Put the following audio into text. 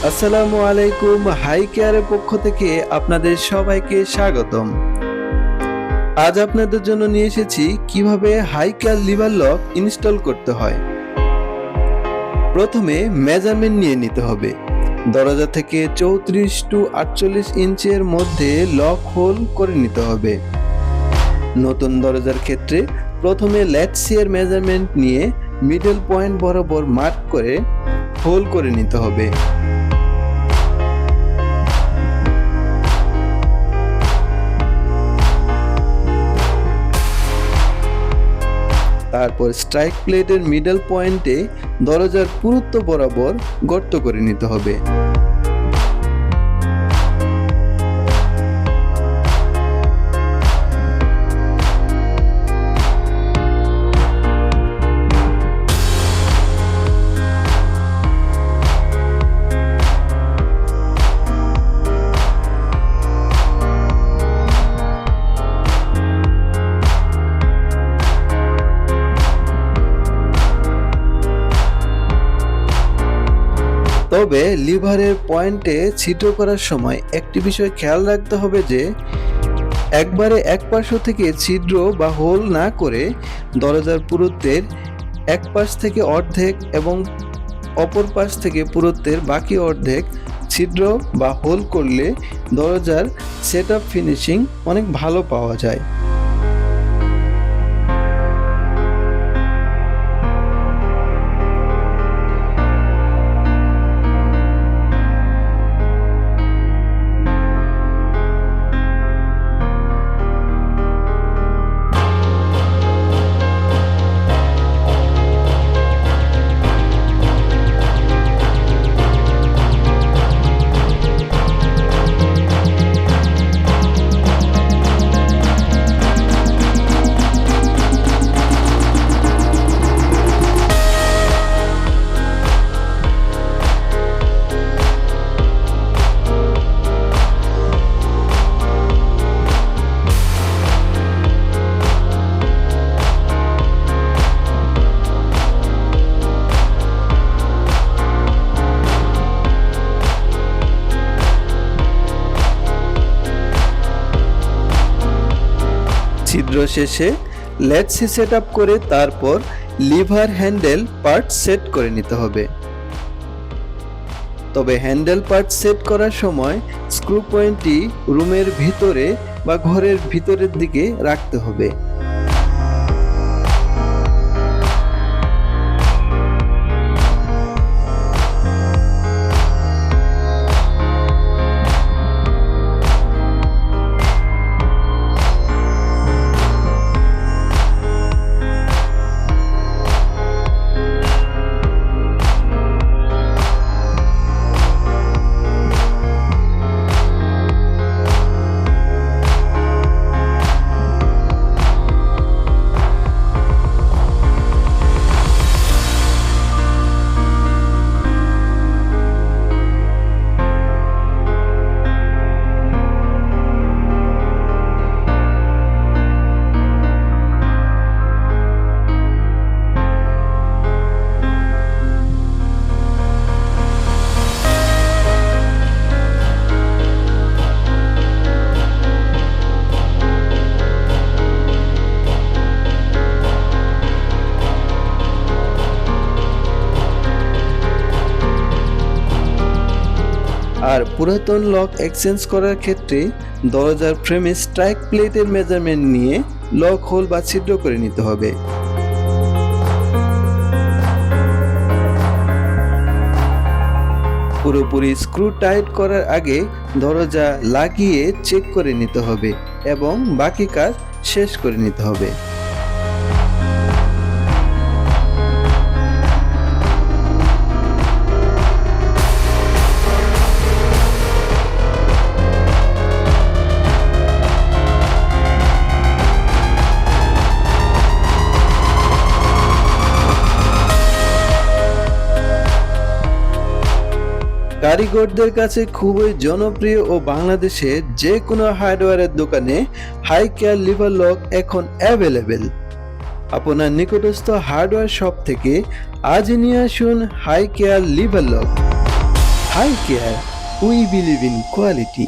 আসসালামু আলাইকুম, হাই কেয়ারের পক্ষ থেকে আপনাদের সবাইকে স্বাগতম। আজ আপনাদের জন্য নিয়ে এসেছি কিভাবে high care lever lock install করতে হয়। প্রথমে মেজারমেন্ট নিয়ে নিতে হবে। দরজা থেকে 34 টু 48 ইঞ্চের মধ্যে লক হোল করে নিতে হবে। নতুন দরজার ক্ষেত্রে প্রথমে ল্যাটসিয়ার মেজারমেন্ট নিয়ে মিডল পয়েন্ট বরাবর মার্ক করে হোল করে নিতে হবে। তারপর স্ট্রাইক প্লেটের মিডল পয়েন্টে দরজার পুরুত্ব বরাবর গর্ত করে নিতে হবে। তবে লিভারের পয়েন্টে ছিদ্র করার সময় একটি বিষয় খেয়াল রাখতে হবে যে একবারে এক পার্শ্ব থেকে ছিদ্র বা হোল না করে দরজার পুরুত্বের এক পাশ থেকে অর্ধেক এবং অপর পাশ থেকে পুরুত্বের বাকি অর্ধেক ছিদ্র বা হোল করলে দরজার সেটআপ ফিনিশিং অনেক ভালো পাওয়া যায়। ছিদ্র শেষে ল্যাটসি সেট আপ করে তারপর লিভার হ্যান্ডেল পার্ট সেট করে নিতে হবে। তবে হ্যান্ডেল পার্ট সেট করার সময় স্ক্রু পয়েন্টটি রুমের ভিতরে বা ঘরের ভিতরের দিকে রাখতে হবে। আর পুরাতন লক এক্সচেঞ্জ করার ক্ষেত্রে দরজার ফ্রেমে স্ট্রাইক প্লেটের মেজারমেন্ট নিয়ে লক হোল বা ছিদ্র করে নিতে হবে। পুরোপুরি স্ক্রু টাইট করার আগে দরজা লাগিয়ে চেক করে নিতে হবে এবং বাকি কাজ শেষ করে নিতে হবে। কারিগরদের কাছে খুবই জনপ্রিয় ও বাংলাদেশে যে কোনো হার্ডওয়্যারের দোকানে হাই কেয়ার লিভার লক এখন অ্যাভেলেবেল। আপনার নিকটস্থ হার্ডওয়্যার শপ থেকে আজই নিয়ে আসুন high care lever lock. I care, we believe in quality.